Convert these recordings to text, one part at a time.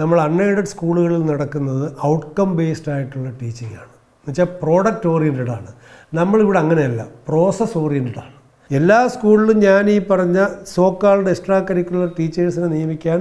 നമ്മൾ അൺഎയ്ഡഡ് സ്കൂളുകളിൽ നടക്കുന്നത് ഔട്ട്കം ബേസ്ഡ് ആയിട്ടുള്ള ടീച്ചിങ് ആണ്. എന്നുവെച്ചാൽ പ്രോഡക്റ്റ് ഓറിയൻറ്റഡ് ആണ്. നമ്മളിവിടെ അങ്ങനെയല്ല, പ്രോസസ് ഓറിയൻറ്റഡ് ആണ്. എല്ലാ സ്കൂളിലും ഞാൻ ഈ പറഞ്ഞ സോക്കാൾഡ് എക്സ്ട്രാ കരിക്കുലർ ടീച്ചേഴ്സിനെ നിയമിക്കാൻ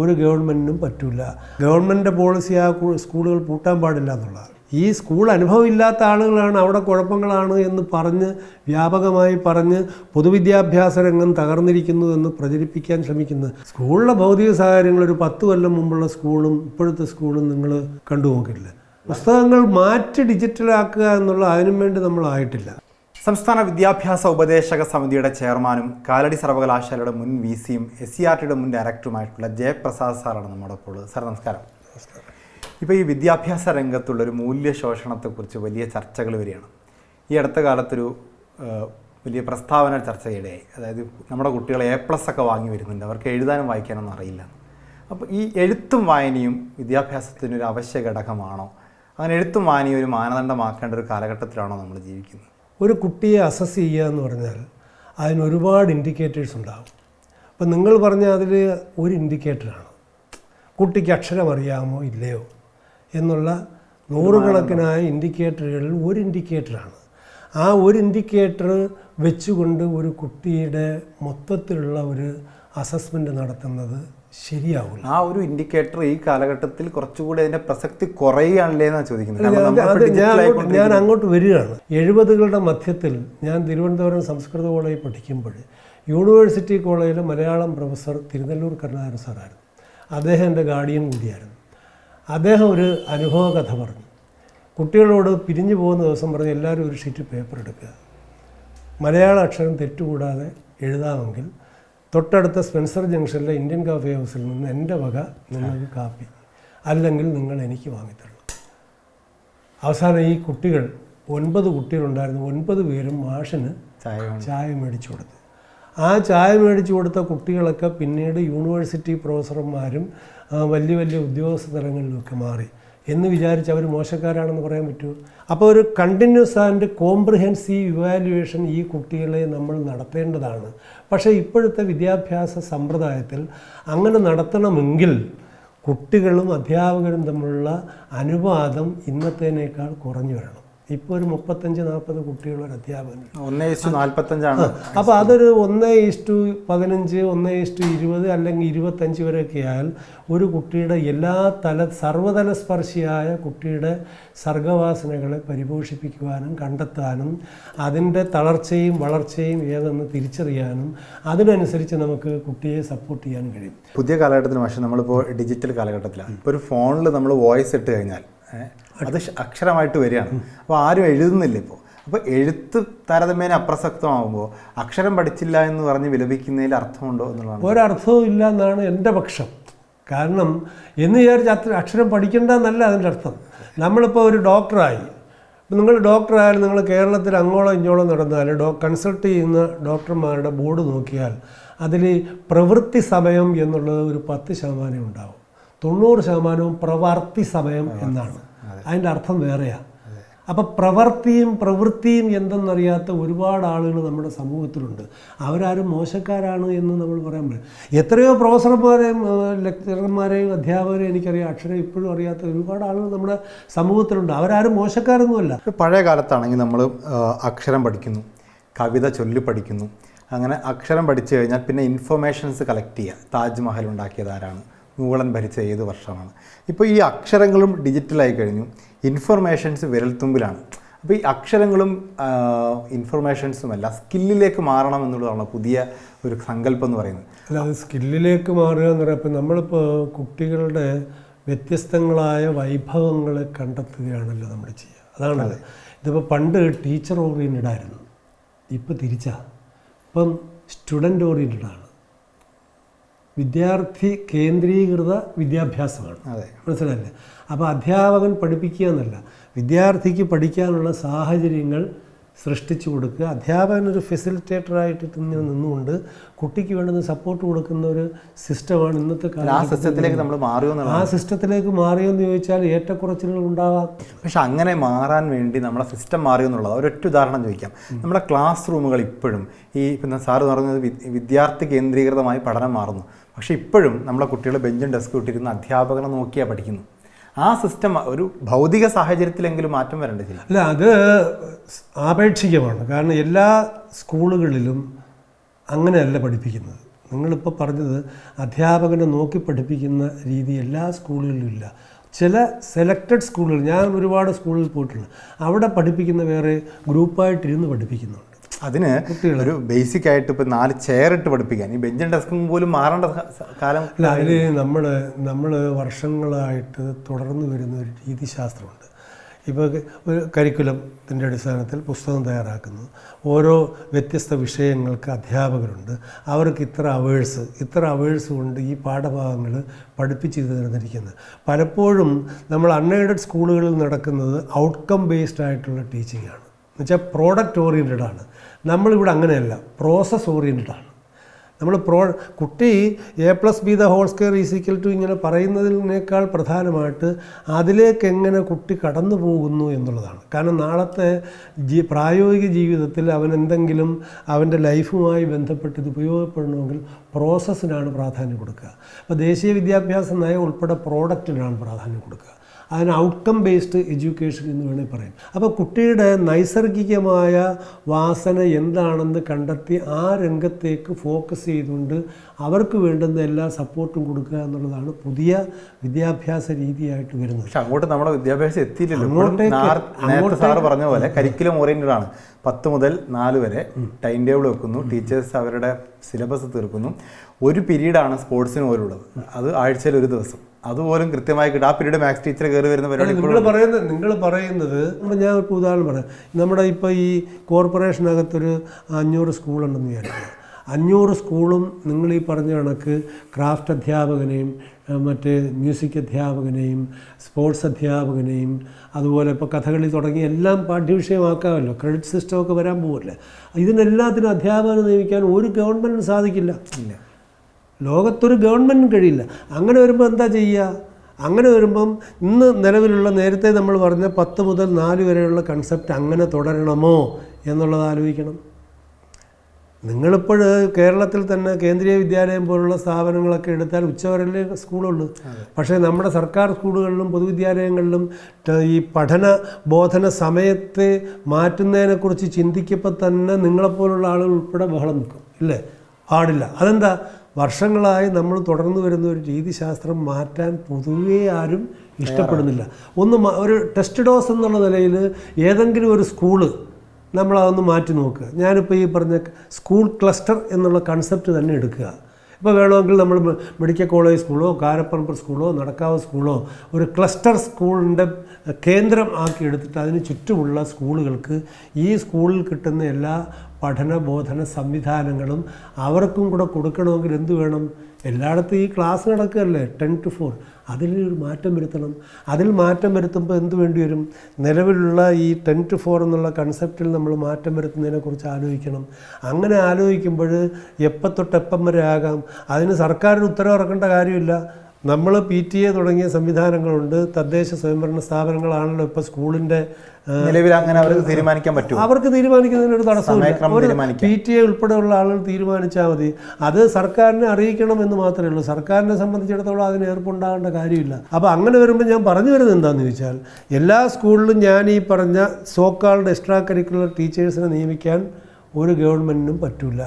ഒരു ഗവൺമെൻറ്റിനും പറ്റില്ല. ഗവൺമെൻറ്റിൻ്റെ പോളിസി ആ സ്കൂളുകൾ പൂട്ടാൻ പാടില്ല എന്നുള്ളതാണ്. ഈ സ്കൂൾ അനുഭവം ഇല്ലാത്ത ആളുകളാണ് അവിടെ കുഴപ്പങ്ങളാണ് എന്ന് പറഞ്ഞ് വ്യാപകമായി പറഞ്ഞ് പൊതുവിദ്യാഭ്യാസ രംഗം തകർന്നിരിക്കുന്നു എന്ന് പ്രചരിപ്പിക്കാൻ ശ്രമിക്കുന്നത്. സ്കൂളിലെ ഭൗതിക സാഹചര്യങ്ങൾ ഒരു 10 കൊല്ലം മുമ്പുള്ള സ്കൂളും ഇപ്പോഴത്തെ സ്കൂളും നിങ്ങൾ കണ്ടു നോക്കില്ല. പുസ്തകങ്ങൾ മാറ്റി ഡിജിറ്റലാക്കുക എന്നുള്ള അതിനും വേണ്ടി നമ്മളായിട്ടില്ല. സംസ്ഥാന വിദ്യാഭ്യാസ ഉപദേശക സമിതിയുടെ ചെയർമാനും കാലടി സർവകലാശാലയുടെ മുൻ VC-യും SCERTയുടെ മുൻ ഡയറക്ടറുമായിട്ടുള്ള ജയപ്രസാദ് സാറാണ് നമ്മുടെ ഇപ്പോൾ. സാർ നമസ്കാരം. ഇപ്പോൾ ഈ വിദ്യാഭ്യാസ രംഗത്തുള്ളൊരു മൂല്യശോഷണത്തെക്കുറിച്ച് വലിയ ചർച്ചകൾ വരികയാണ്. ഈ അടുത്ത കാലത്തൊരു വലിയ പ്രസ്താവന ചർച്ചയിടെ, അതായത് നമ്മുടെ കുട്ടികൾ A+ ഒക്കെ വാങ്ങി വരുന്നുണ്ട്, അവർക്ക് എഴുതാനും വായിക്കാനൊന്നും അറിയില്ല. അപ്പോൾ ഈ എഴുത്തും വായനയും വിദ്യാഭ്യാസത്തിനൊരു അവശ്യ ഘടകമാണോ? അങ്ങനെ എഴുത്തും വായനയും ഒരു മാനദണ്ഡമാക്കേണ്ട ഒരു കാലഘട്ടത്തിലാണോ നമ്മൾ ജീവിക്കുന്നത്? ഒരു കുട്ടിയെ അസസ് ചെയ്യുക എന്ന് പറഞ്ഞാൽ അതിന് ഒരുപാട് ഇൻഡിക്കേറ്റേഴ്സ് ഉണ്ടാകും. അപ്പം നിങ്ങൾ പറഞ്ഞ അതിൽ ഒരു ഇൻഡിക്കേറ്ററാണ് കുട്ടിക്ക് അക്ഷരം അറിയാമോ ഇല്ലയോ എന്നുള്ള നൂറുകണക്കിനായ ഇൻഡിക്കേറ്ററുകളിൽ ഒരു ഇൻഡിക്കേറ്ററാണ്. ആ ഒരു ഇൻഡിക്കേറ്റർ വെച്ചുകൊണ്ട് ഒരു കുട്ടിയുടെ മൊത്തത്തിലുള്ള ഒരു അസസ്മെൻ്റ് നടത്തുന്നത് ശരിയാവില്ല. ആ ഒരു ഇൻഡിക്കേറ്റർ ഈ കാലഘട്ടത്തിൽ കുറച്ചുകൂടി അതിൻ്റെ പ്രസക്തി കുറയുകയാണല്ലേ എന്നാണ് ചോദിക്കുന്നത്. ഞാൻ അങ്ങോട്ട് വരികയാണ്. 70കളുടെ മധ്യത്തിൽ ഞാൻ തിരുവനന്തപുരം സംസ്കൃത കോളേജിൽ പഠിക്കുമ്പോൾ യൂണിവേഴ്സിറ്റി കോളേജിലെ മലയാളം പ്രൊഫസർ തിരുനെല്ലൂർ കരുണാകരൻ സാറായിരുന്നു. അദ്ദേഹം എൻ്റെ ഗാർഡിയൻ കൂടിയായിരുന്നു. അദ്ദേഹം ഒരു അനുഭവ കഥ പറഞ്ഞു. കുട്ടികളോട് പിരിഞ്ഞു പോകുന്ന ദിവസം പറഞ്ഞ് എല്ലാവരും ഒരു ഷീറ്റ് പേപ്പർ എടുക്കുക, മലയാള അക്ഷരം തെറ്റുകൂടാതെ എഴുതാമെങ്കിൽ തൊട്ടടുത്ത സ്പെൻസർ ജംഗ്ഷനിലെ ഇന്ത്യൻ കാഫേ ഹൗസിൽ നിന്ന് എൻ്റെ വക നിങ്ങൾക്ക് കാപ്പി, അല്ലെങ്കിൽ നിങ്ങൾ എനിക്ക് വാങ്ങിത്തരണം. അവസാനം ഈ കുട്ടികൾ 9 കുട്ടികളുണ്ടായിരുന്നു. 9 പേരും മാഷിന് ചായ മേടിച്ചു കൊടുത്തു. ആ ചായ മേടിച്ചു കൊടുത്ത കുട്ടികളൊക്കെ പിന്നീട് യൂണിവേഴ്സിറ്റി പ്രൊഫസർമാരും വലിയ വലിയ ഉദ്യോഗസ്ഥ തലങ്ങളിലുമൊക്കെ മാറി. എന്ന് വിചാരിച്ച് അവർ മോശക്കാരാണെന്ന് പറയാൻ പറ്റുമോ? അപ്പോൾ ഒരു കണ്ടിന്യൂസ് ആൻഡ് കോംപ്രിഹെൻസീവ് ഇവാലുവേഷൻ ഈ കുട്ടികളെ നമ്മൾ നടത്തേണ്ടതാണ്. പക്ഷേ ഇപ്പോഴത്തെ വിദ്യാഭ്യാസ സമ്പ്രദായത്തിൽ അങ്ങനെ നടത്തണമെങ്കിൽ കുട്ടികളും അധ്യാപകരും തമ്മിലുള്ള അനുപാതം ഇന്നത്തേനേക്കാൾ കുറഞ്ഞു വരണം. ഇപ്പോൾ ഒരു 35-40 കുട്ടികളൊരു അധ്യാപകൻ 1:45 അപ്പോൾ അതൊരു 1:15, 1:20 അല്ലെങ്കിൽ 25 വരെയൊക്കെ ആയാൽ ഒരു കുട്ടിയുടെ എല്ലാ സർവ്വതല സ്പർശിയായ കുട്ടിയുടെ സർഗവാസനകളെ പരിപോഷിപ്പിക്കുവാനും കണ്ടെത്താനും അതിൻ്റെ തളർച്ചയും വളർച്ചയും ഏതെന്ന് തിരിച്ചറിയാനും അതിനനുസരിച്ച് നമുക്ക് കുട്ടിയെ സപ്പോർട്ട് ചെയ്യാൻ കഴിയും. പുതിയ കാലഘട്ടത്തിന് പക്ഷേ നമ്മളിപ്പോൾ ഡിജിറ്റൽ കാലഘട്ടത്തിലാണ്. ഇപ്പോൾ ഒരു ഫോണിൽ നമ്മൾ വോയിസ് ഇട്ട് കഴിഞ്ഞാൽ അത് അക്ഷരമായിട്ട് വരികയാണ്. അപ്പോൾ ആരും എഴുതുന്നില്ല ഇപ്പോൾ. അപ്പോൾ എഴുത്ത് താരതമ്യേന അപ്രസക്തമാകുമ്പോൾ അക്ഷരം പഠിച്ചില്ല എന്ന് പറഞ്ഞ് വിലപിക്കുന്നതിൽ അർത്ഥമുണ്ടോ എന്നുള്ളതാണ്. ഒരർത്ഥവും ഇല്ല എന്നാണ് എൻ്റെ പക്ഷം. കാരണം എന്ന് വിചാരിച്ച് അക്ഷരം പഠിക്കേണ്ടെന്നല്ല അതിൻ്റെ അർത്ഥം. നമ്മളിപ്പോൾ ഒരു ഡോക്ടറായി, ഇപ്പം നിങ്ങൾ ഡോക്ടറായാലും നിങ്ങൾ കേരളത്തിൽ അങ്ങോളം ഇങ്ങോളം നടന്നാൽ കൺസൾട്ട് ചെയ്യുന്ന ഡോക്ടർമാരുടെ ബോർഡ് നോക്കിയാൽ അതിൽ പ്രവൃത്തി സമയം എന്നുള്ളത് ഒരു 10% ഉണ്ടാവും. 90% പ്രവർത്തി സമയം എന്നാണ്. അതിൻ്റെ അർത്ഥം വേറെയാണ്. അപ്പോൾ പ്രവർത്തിയും പ്രവൃത്തിയും എന്തെന്നറിയാത്ത ഒരുപാട് ആളുകൾ നമ്മുടെ സമൂഹത്തിലുണ്ട്. അവരാരും മോശക്കാരാണ് എന്ന് നമ്മൾ പറയാൻ പറ്റും. എത്രയോ പ്രൊഫസർമാരെയും ലെക്ചറർമാരെയും അധ്യാപകരെയും എനിക്കറിയാം, അക്ഷരം ഇപ്പോഴും അറിയാത്ത ഒരുപാട് ആളുകൾ നമ്മുടെ സമൂഹത്തിലുണ്ട്. അവരാരും മോശക്കാരൊന്നുമല്ല. പഴയ കാലത്താണെങ്കിൽ നമ്മൾ അക്ഷരം പഠിക്കുന്നു, കവിത ചൊല്ലി പഠിക്കുന്നു. അങ്ങനെ അക്ഷരം പഠിച്ചു കഴിഞ്ഞാൽ പിന്നെ ഇൻഫർമേഷൻസ് കളക്ട് ചെയ്യുക. താജ്മഹൽ ഉണ്ടാക്കിയത് ആരാണ്, മുഗളൻ ഭരിച്ച ഏത് വർഷമാണ്. ഇപ്പോൾ ഈ അക്ഷരങ്ങളും ഡിജിറ്റലായി കഴിഞ്ഞു, ഇൻഫർമേഷൻസ് വിരൽത്തുമ്പിലാണ്. അപ്പോൾ ഈ അക്ഷരങ്ങളും ഇൻഫർമേഷൻസുമല്ല സ്കില്ലിലേക്ക് മാറണം എന്നുള്ളതാണ് പുതിയ ഒരു സങ്കല്പം എന്ന് പറയുന്നത്. അല്ല, അത് സ്കില്ലിലേക്ക് മാറുക എന്ന് പറയുമ്പോൾ നമ്മളിപ്പോൾ കുട്ടികളുടെ വ്യത്യസ്തങ്ങളായ വൈഭവങ്ങളെ കണ്ടെത്തുകയാണല്ലോ നമ്മൾ ചെയ്യുക. അതാണ് ഇതിപ്പോൾ പണ്ട് ടീച്ചർ ഓറിയൻറ്റഡ് ആയിരുന്നു, ഇപ്പോൾ തിരിച്ചാണ്. ഇപ്പം സ്റ്റുഡൻ്റ് ഓറിയൻറ്റഡാണ്. വിദ്യാർത്ഥി കേന്ദ്രീകൃത വിദ്യാഭ്യാസമാണ്. മനസ്സിലായില്ലേ? അപ്പോൾ അധ്യാപകൻ പഠിപ്പിക്കുക എന്നല്ല, വിദ്യാർത്ഥിക്ക് പഠിക്കാനുള്ള സാഹചര്യങ്ങൾ സൃഷ്ടിച്ചു കൊടുക്കുക. അധ്യാപകൻ ഒരു ഫെസിലിറ്റേറ്ററായിട്ട് നിന്നുകൊണ്ട് കുട്ടിക്ക് വേണ്ടുന്ന സപ്പോർട്ട് കൊടുക്കുന്ന ഒരു സിസ്റ്റമാണ് ഇന്നത്തെ കാലം. ആ സിസ്റ്റത്തിലേക്ക് നമ്മൾ മാറിയോ? ആ സിസ്റ്റത്തിലേക്ക് മാറിയോ എന്ന് ചോദിച്ചാൽ ഏറ്റക്കുറച്ചിലുകൾ ഉണ്ടാവാം. പക്ഷെ അങ്ങനെ മാറാൻ വേണ്ടി നമ്മളെ സിസ്റ്റം മാറിയോ എന്നുള്ളത് ഒരൊറ്റ ഉദാഹരണം ചോദിക്കാം. നമ്മുടെ ക്ലാസ് റൂമുകൾ ഇപ്പോഴും ഈ പിന്നെ സാറ് പറഞ്ഞത് വിദ്യാർത്ഥി കേന്ദ്രീകൃതമായി പഠനം മാറുന്നു. പക്ഷേ ഇപ്പോഴും നമ്മളെ കുട്ടികൾ ബെഞ്ചും ഡെസ്ക് ഇട്ടിരുന്ന അധ്യാപകനെ നോക്കിയാണ് പഠിക്കുന്നു. ആ സിസ്റ്റം ഒരു ഭൗതിക സാഹചര്യത്തിലെങ്കിലും മാറ്റം വരേണ്ടത് ശരി അല്ല, അത് ആപേക്ഷികമാണ്. കാരണം എല്ലാ സ്കൂളുകളിലും അങ്ങനെയല്ല പഠിപ്പിക്കുന്നത്. നിങ്ങളിപ്പോൾ പറഞ്ഞത് അധ്യാപകനെ നോക്കി പഠിപ്പിക്കുന്ന രീതി എല്ലാ സ്കൂളുകളിലും ഇല്ല. ചില സെലക്റ്റഡ് സ്കൂളുകൾ, ഞാൻ ഒരുപാട് സ്കൂളിൽ പോയിട്ടുണ്ട്, അവിടെ പഠിപ്പിക്കുന്ന വേറെ ഗ്രൂപ്പായിട്ടിരുന്ന് പഠിപ്പിക്കുന്നുണ്ട്. അതിന് ഒരു ബേസിക് ആയിട്ട് ഇപ്പോൾ 4 ചെയർ ഇട്ട് പഠിപ്പിക്കാൻ ഈ ബെഞ്ചും ഡെസ്കും പോലും മാറേണ്ട കാലം അല്ല. അതിൽ നമ്മൾ വർഷങ്ങളായിട്ട് തുടർന്നു വരുന്ന ഒരു രീതിശാസ്ത്രമുണ്ട്. ഇപ്പോൾ ഒരു കരിക്കുലത്തിൻ്റെ അടിസ്ഥാനത്തിൽ പുസ്തകം തയ്യാറാക്കുന്നു. ഓരോ വ്യത്യസ്ത വിഷയങ്ങൾക്ക് അധ്യാപകരുണ്ട്. അവർക്ക് ഇത്ര അവേഴ്സ് കൊണ്ട് ഈ പാഠഭാഗങ്ങൾ പഠിപ്പിച്ച് തന്നിരിക്കുന്നത്. പലപ്പോഴും നമ്മൾ അൺഎയ്ഡഡ് സ്കൂളുകളിൽ നടക്കുന്നത് ഔട്ട്കം ബേസ്ഡ് ആയിട്ടുള്ള ടീച്ചിങ് ആണ്. എന്നുവെച്ചാൽ പ്രോഡക്റ്റ് ഓറിയൻറ്റഡ് ആണ്. നമ്മളിവിടെ അങ്ങനെയല്ല, പ്രോസസ് ഓറിയൻറ്റഡ് ആണ്. നമ്മൾ കുട്ടി A+B² ഇങ്ങനെ പറയുന്നതിനേക്കാൾ പ്രധാനമായിട്ട് അതിലേക്ക് എങ്ങനെ കുട്ടി കടന്നു പോകുന്നു എന്നുള്ളതാണ്. കാരണം നാളത്തെ പ്രായോഗിക ജീവിതത്തിൽ അവൻ എന്തെങ്കിലും അവൻ്റെ ലൈഫുമായി ബന്ധപ്പെട്ട് ഇത് ഉപയോഗപ്പെടണമെങ്കിൽ പ്രോസസ്സിനാണ് പ്രാധാന്യം കൊടുക്കുക. അപ്പോൾ ദേശീയ വിദ്യാഭ്യാസ നയം ഉൾപ്പെടെ പ്രോഡക്റ്റിനാണ് പ്രാധാന്യം കൊടുക്കുക. അതിന് ഔട്ട്കം ബേസ്ഡ് എഡ്യൂക്കേഷൻ എന്ന് വേണമെങ്കിൽ പറയാം. അപ്പോൾ കുട്ടിയുടെ നൈസർഗികമായ വാസന എന്താണെന്ന് കണ്ടെത്തി ആ രംഗത്തേക്ക് ഫോക്കസ് ചെയ്തുകൊണ്ട് അവർക്ക് വേണ്ടുന്ന എല്ലാ സപ്പോർട്ടും കൊടുക്കുക എന്നുള്ളതാണ് പുതിയ വിദ്യാഭ്യാസ രീതിയായിട്ട് വരുന്നത്. പക്ഷെ അങ്ങോട്ട് നമ്മുടെ വിദ്യാഭ്യാസം എത്തിയില്ലല്ലോ. നേരത്തെ സാറ് പറഞ്ഞ പോലെ കരിക്കുലം ഓറിയൻറ്റഡ് ആണ്. 10 മുതൽ 4 വരെ ടൈം ടേബിൾ വെക്കുന്നു, ടീച്ചേഴ്സ് അവരുടെ സിലബസ് തീർക്കുന്നു. ഒരു പീരീഡാണ് സ്പോർട്സിന് പോലുള്ളത്, അത് ആഴ്ചയിൽ ഒരു ദിവസം. അതുപോലും കൃത്യമായി കിട്ടും. ആ പീരീഡ് മാത്സ് ടീച്ചർ കയറി വരുന്ന പരിപാടി നിങ്ങൾ പറയുന്നത് ഞാൻ ഇപ്പോൾ ഉദാഹരണം പറയാം. നമ്മുടെ ഇപ്പോൾ ഈ കോർപ്പറേഷനകത്തൊരു 500 സ്കൂളുണ്ടെന്ന് വിചാരിക്കുക. 500 സ്കൂളും നിങ്ങൾ ഈ പറഞ്ഞ കണക്ക് ക്രാഫ്റ്റ് അധ്യാപകനെയും മറ്റേ മ്യൂസിക് അധ്യാപകനെയും സ്പോർട്സ് അധ്യാപകനെയും അതുപോലെ ഇപ്പോൾ കഥകളി തുടങ്ങി എല്ലാം പാഠ്യവിഷയമാക്കാമല്ലോ. ക്രെഡിറ്റ് സിസ്റ്റമൊക്കെ വരാൻ പോകില്ലേ. ഇതിനെല്ലാത്തിനും അധ്യാപകനെ നിയമിക്കാൻ ഒരു ഗവൺമെൻറ്റിന് സാധിക്കില്ല. ലോകത്തൊരു ഗവൺമെൻറ്റിനും കഴിയില്ല. അങ്ങനെ വരുമ്പോൾ എന്താ ചെയ്യുക? അങ്ങനെ വരുമ്പം ഇന്ന് നിലവിലുള്ള നേരത്തെ നമ്മൾ പറഞ്ഞ 10 മുതൽ 4 വരെയുള്ള കൺസെപ്റ്റ് അങ്ങനെ തുടരണമോ എന്നുള്ളത് ആലോചിക്കണം. നിങ്ങളിപ്പോൾ കേരളത്തിൽ തന്നെ കേന്ദ്രീയ വിദ്യാലയം പോലുള്ള സ്ഥാപനങ്ങളൊക്കെ എടുത്താൽ ഉച്ചവരല്ലേ സ്കൂളുള്ളൂ. പക്ഷേ നമ്മുടെ സർക്കാർ സ്കൂളുകളിലും പൊതുവിദ്യാലയങ്ങളിലും ഈ പഠന ബോധന സമയത്തെ മാറ്റുന്നതിനെക്കുറിച്ച് ചിന്തിക്കുമ്പോൾ തന്നെ നിങ്ങളെപ്പോലുള്ള ആളുകൾ ഉൾപ്പെടെ ബഹളം നിൽക്കും. ഇല്ലേ? പാടില്ല. അതെന്താ? വർഷങ്ങളായി നമ്മൾ തുടർന്നു വരുന്ന ഒരു രീതിശാസ്ത്രം മാറ്റാൻ പൊതുവേ ആരും ഇഷ്ടപ്പെടുന്നില്ല. ഒരു ടെസ്റ്റ് ഡോസ് എന്നുള്ള നിലയിൽ ഏതെങ്കിലും ഒരു സ്കൂള് നമ്മളതൊന്ന് മാറ്റി നോക്കുക. ഞാനിപ്പോൾ ഈ പറഞ്ഞ സ്കൂൾ ക്ലസ്റ്റർ എന്നുള്ള കൺസെപ്റ്റ് തന്നെ എടുക്കുക. ഇപ്പോൾ വേണമെങ്കിൽ നമ്മൾ മെഡിക്കൽ കോളേജ് സ്കൂളോ കാരപ്പറമ്പ് സ്കൂളോ നടക്കാവ് സ്കൂളോ ഒരു ക്ലസ്റ്റർ സ്കൂളിൻ്റെ കേന്ദ്രം ആക്കി എടുത്തിട്ട് അതിന് ചുറ്റുമുള്ള സ്കൂളുകൾക്ക് ഈ സ്കൂളിൽ കിട്ടുന്ന എല്ലാ പഠന ബോധന സംവിധാനങ്ങളും അവർക്കും കൂടെ കൊടുക്കണമെങ്കിൽ എന്ത് വേണം? എല്ലായിടത്തും ഈ ക്ലാസ് നടക്കുകയല്ലേ 10 to 4. അതിലൊരു മാറ്റം വരുത്തണം. അതിൽ മാറ്റം വരുത്തുമ്പോൾ എന്ത് വേണ്ടി വരും? നിലവിലുള്ള ഈ 10 to 4 എന്നുള്ള കൺസെപ്റ്റിൽ നമ്മൾ മാറ്റം വരുത്തുന്നതിനെക്കുറിച്ച് ആലോചിക്കണം. അങ്ങനെ ആലോചിക്കുമ്പോൾ എപ്പം തൊട്ട് എപ്പം വരെ ആകാം. അതിന് സർക്കാരിന് ഉത്തരവിറക്കേണ്ട കാര്യമില്ല. നമ്മൾ PTA തുടങ്ങിയ സംവിധാനങ്ങളുണ്ട്. തദ്ദേശ സ്വയംഭരണ സ്ഥാപനങ്ങളാണല്ലോ ഇപ്പോൾ സ്കൂളിൻ്റെ നിലവിൽ അങ്ങനെ അവർക്ക് തീരുമാനിക്കാൻ പറ്റും. അവർക്ക് തീരുമാനിക്കുന്നതിനൊരു തടസ്സമില്ല. PTA ഉൾപ്പെടെയുള്ള ആളുകൾ തീരുമാനിച്ചാൽ മതി. അത് സർക്കാരിനെ അറിയിക്കണം എന്ന് മാത്രമേ ഉള്ളൂ. സർക്കാരിനെ സംബന്ധിച്ചിടത്തോളം അതിന് ഏർപ്പുണ്ടാകേണ്ട കാര്യമില്ല. അപ്പോൾ അങ്ങനെ വരുമ്പോൾ ഞാൻ പറഞ്ഞു വരുന്നത് എന്താണെന്ന് ചോദിച്ചാൽ, എല്ലാ സ്കൂളിലും ഞാൻ ഈ പറഞ്ഞ സോക്കാൾഡ് എക്സ്ട്രാ കരിക്കുലർ ടീച്ചേഴ്സിനെ നിയമിക്കാൻ ഒരു ഗവൺമെൻറ്റിനും പറ്റില്ല.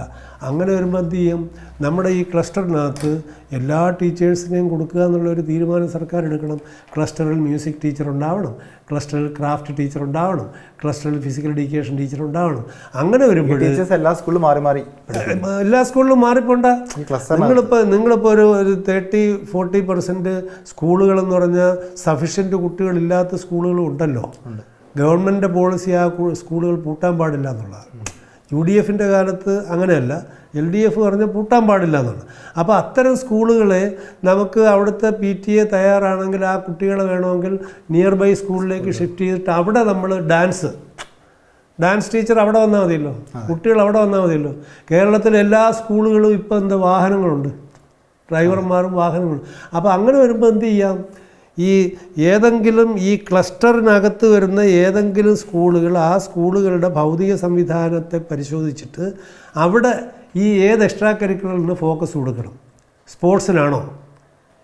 അങ്ങനെ വരുമ്പോൾ എന്ത് ചെയ്യും? നമ്മുടെ ഈ ക്ലസ്റ്ററിനകത്ത് എല്ലാ ടീച്ചേഴ്സിനെയും കൊടുക്കുക എന്നുള്ളൊരു തീരുമാനം സർക്കാർ എടുക്കണം. ക്ലസ്റ്ററിൽ മ്യൂസിക് ടീച്ചർ ഉണ്ടാവണം, ക്ലസ്റ്ററിൽ ക്രാഫ്റ്റ് ടീച്ചർ ഉണ്ടാവണം, ക്ലസ്റ്ററിൽ ഫിസിക്കൽ എഡ്യൂക്കേഷൻ ടീച്ചർ ഉണ്ടാവണം. അങ്ങനെ വരുമ്പോൾ എല്ലാ സ്കൂളിലും എല്ലാ സ്കൂളിലും മാറിപ്പോണ്ട. നിങ്ങളിപ്പോൾ ഒരു 30-40% സ്കൂളുകളെന്ന് പറഞ്ഞാൽ സഫിഷ്യൻറ്റ് കുട്ടികളില്ലാത്ത സ്കൂളുകളും ഉണ്ടല്ലോ. ഗവൺമെൻറ്റിൻ്റെ പോളിസി ആ സ്കൂളുകൾ പൂട്ടാൻ പാടില്ല എന്നുള്ളതാണ്. UDFൻ്റെ കാലത്ത് അങ്ങനെയല്ല, LDF പറഞ്ഞാൽ പൂട്ടാൻ പാടില്ല എന്നാണ്. അപ്പോൾ അത്തരം സ്കൂളുകളെ നമുക്ക് അവിടുത്തെ PTA തയ്യാറാണെങ്കിൽ ആ കുട്ടികളെ വേണമെങ്കിൽ നിയർ ബൈ സ്കൂളിലേക്ക് ഷിഫ്റ്റ് ചെയ്തിട്ട് അവിടെ നമ്മൾ ഡാൻസ് ടീച്ചർ അവിടെ വന്നാൽ മതിയല്ലോ, കുട്ടികൾ അവിടെ വന്നാൽ മതിയല്ലോ. കേരളത്തിലെ എല്ലാ സ്കൂളുകളും ഇപ്പോൾ എന്താ വാഹനങ്ങളുണ്ട്, ഡ്രൈവർമാരും വാഹനങ്ങളും. അപ്പോൾ അങ്ങനെ വരുമ്പോൾ എന്ത് ചെയ്യാം? ഈ ഏതെങ്കിലും ഈ ക്ലസ്റ്ററിനകത്ത് വരുന്ന ഏതെങ്കിലും സ്കൂളുകൾ ആ സ്കൂളുകളുടെ ഭൗതിക സംവിധാനത്തെ പരിശോധിച്ചിട്ട് അവിടെ ഈ ഏത് എക്സ്ട്രാ കരിക്കുലറിന് ഫോക്കസ് കൊടുക്കണം. സ്പോർട്സിനാണോ,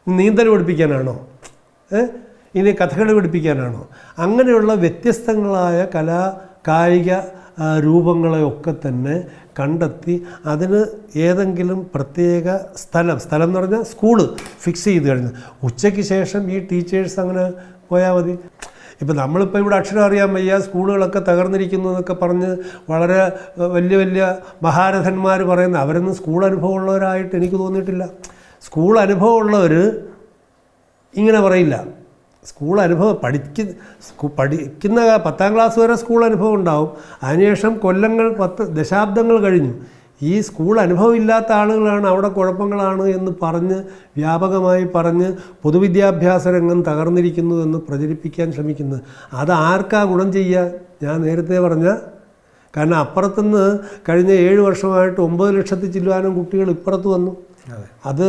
നീന്തൽ പഠിപ്പിക്കാനാണോ, ഇനി കഥകളി പഠിപ്പിക്കാനാണോ, അങ്ങനെയുള്ള വ്യത്യസ്തങ്ങളായ കായിക രൂപങ്ങളെയൊക്കെ തന്നെ കണ്ടെത്തി അതിന് ഏതെങ്കിലും പ്രത്യേക സ്ഥലം എന്ന് പറഞ്ഞാൽ സ്കൂള് ഫിക്സ് ചെയ്ത് കഴിഞ്ഞു ഉച്ചയ്ക്ക് ശേഷം ഈ ടീച്ചേഴ്സ് അങ്ങനെ പോയാൽ മതി. ഇപ്പം നമ്മളിപ്പോൾ ഇവിടെ അക്ഷരം അറിയാൻ വയ്യ, സ്കൂളുകളൊക്കെ തകർന്നിരിക്കുന്നു എന്നൊക്കെ പറഞ്ഞ് വളരെ വലിയ വലിയ മഹാരഥന്മാർ പറയുന്ന അവരൊന്നും സ്കൂൾ അനുഭവമുള്ളവരായിട്ട് എനിക്ക് തോന്നിയിട്ടില്ല. സ്കൂൾ അനുഭവമുള്ളവർ ഇങ്ങനെ പറയില്ല. സ്കൂൾ അനുഭവം പഠിക്കുന്ന 10ാം ക്ലാസ് വരെ സ്കൂൾ അനുഭവം ഉണ്ടാവും. അതിനുശേഷം കൊല്ലങ്ങൾ 10 ദശാബ്ദങ്ങൾ കഴിഞ്ഞു ഈ സ്കൂൾ അനുഭവം ഇല്ലാത്ത ആളുകളാണ് അവിടെ കുഴപ്പങ്ങളാണ് എന്ന് പറഞ്ഞ് വ്യാപകമായി പറഞ്ഞ് പൊതുവിദ്യാഭ്യാസ രംഗം തകർന്നിരിക്കുന്നു എന്ന് പ്രചരിപ്പിക്കാൻ ശ്രമിക്കുന്നത്. അത് ആർക്കാ ഗുണം ചെയ്യുക? ഞാൻ നേരത്തെ പറഞ്ഞ കാരണം അപ്പുറത്തുനിന്ന് കഴിഞ്ഞ 7 വർഷമായിട്ട് 9 ലക്ഷത്തിൽ ചില്ലുവാനും കുട്ടികൾ ഇപ്പുറത്ത് വന്നു. അത്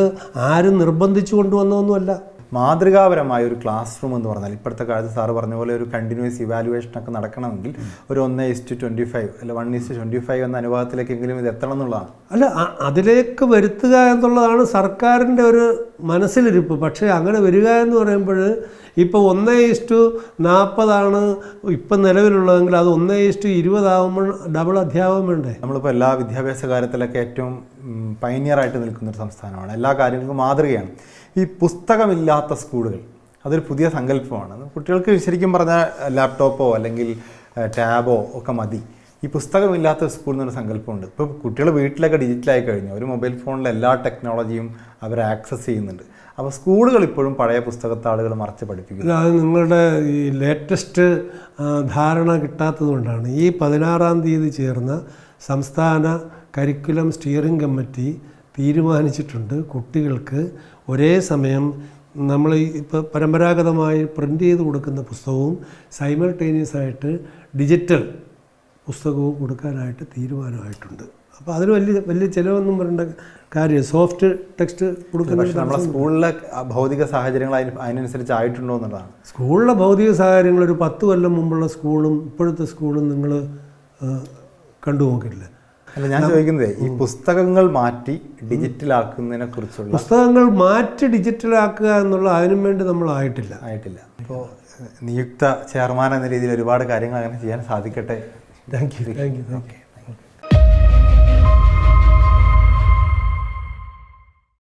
ആരും നിർബന്ധിച്ചു കൊണ്ടുവന്നൊന്നുമല്ല. മാതൃകാപരമായ ഒരു ക്ലാസ് റൂം എന്ന് പറഞ്ഞാൽ ഇപ്പോഴത്തെ കാലത്ത് സാറ് പറഞ്ഞ പോലെ ഒരു കണ്ടിന്യൂസ് ഇവാലുവേഷനൊക്കെ നടക്കണമെങ്കിൽ ഒരു 1:25 അല്ല 1:25 എന്ന അനുപാതത്തിലേക്കെങ്കിലും ഇത് എത്തണം എന്നുള്ളതാണ്. അല്ല, അതിലേക്ക് വരുത്തുക എന്നുള്ളതാണ് സർക്കാരിൻ്റെ ഒരു മനസ്സിലിരിപ്പ്. പക്ഷേ അങ്ങനെ വരിക എന്ന് പറയുമ്പോൾ ഇപ്പോൾ 1:40 ഇപ്പം നിലവിലുള്ളതെങ്കിൽ അത് 1:20 ആകുമ്പോൾ ഡബിൾ അധ്യാപകം വേണ്ടേ? നമ്മളിപ്പോൾ എല്ലാ വിദ്യാഭ്യാസ കാര്യത്തിലൊക്കെ ഏറ്റവും പൈനിയറായിട്ട് നിൽക്കുന്നൊരു സംസ്ഥാനമാണ്. എല്ലാ കാര്യങ്ങൾക്കും മാതൃകയാണ്. ഈ പുസ്തകമില്ലാത്ത സ്കൂളുകൾ അതൊരു പുതിയ സങ്കല്പമാണ്. കുട്ടികൾക്ക് ശരിക്കും പറഞ്ഞാൽ ലാപ്ടോപ്പോ അല്ലെങ്കിൽ ടാബോ ഒക്കെ മതി. ഈ പുസ്തകമില്ലാത്ത സ്കൂൾ എന്നൊരു സങ്കല്പമുണ്ട്. ഇപ്പോൾ കുട്ടികൾ വീട്ടിലൊക്കെ ഡിജിറ്റലായി കഴിഞ്ഞു. ഒരു മൊബൈൽ ഫോണിൽ എല്ലാ ടെക്നോളജിയും അവർ ആക്സസ് ചെയ്യുന്നുണ്ട്. അപ്പോൾ സ്കൂളുകൾ ഇപ്പോഴും പഴയ പുസ്തകത്താളുകൾ മറിച്ച് പഠിപ്പിക്കുന്നു. അത് നിങ്ങളുടെ ഈ ലേറ്റസ്റ്റ് ധാരണ കിട്ടാത്തത് കൊണ്ടാണ്. ഈ 16-ാം തീയതി ചേർന്ന സംസ്ഥാന കരിക്കുലം സ്റ്റിയറിംഗ് കമ്മിറ്റി തീരുമാനിച്ചിട്ടുണ്ട് കുട്ടികൾക്ക് ഒരേ സമയം നമ്മൾ ഇപ്പോൾ പരമ്പരാഗതമായി പ്രിൻ്റ് ചെയ്ത് കൊടുക്കുന്ന പുസ്തകവും സൈമൾട്ടേനിയസ് ആയിട്ട് ഡിജിറ്റൽ പുസ്തകവും കൊടുക്കാനായിട്ട് തീരുമാനമായിട്ടുണ്ട്. അപ്പോൾ അതിന് വലിയ ചിലവൊന്നും വരേണ്ട കാര്യം സോഫ്റ്റ് ടെക്സ്റ്റ് കൊടുക്കുന്ന നമ്മുടെ സ്കൂളിലെ ഭൗതിക സാഹചര്യങ്ങൾ അതിനനുസരിച്ച് ആയിട്ടുണ്ടോ എന്നുള്ളതാണ്. സ്കൂളിലെ ഭൗതിക സാഹചര്യങ്ങൾ ഒരു 10 കൊല്ലം മുമ്പുള്ള സ്കൂളും ഇപ്പോഴത്തെ സ്കൂളും നിങ്ങൾ കണ്ടു നോക്കില്ല. അല്ല, ഞാൻ ചോദിക്കുന്നത് ഈ പുസ്തകങ്ങൾ മാറ്റി ഡിജിറ്റലാക്കുന്നതിനെ കുറിച്ചുള്ള പുസ്തകങ്ങൾ മാറ്റി ഡിജിറ്റലാക്കുക എന്നുള്ള അതിനും വേണ്ടി നമ്മൾ ആയിട്ടില്ല. അപ്പോൾ നിയുക്ത ചെയർമാൻ എന്ന രീതിയിൽ ഒരുപാട് കാര്യങ്ങൾ അങ്ങനെ ചെയ്യാൻ സാധിക്കട്ടെ. Thank you.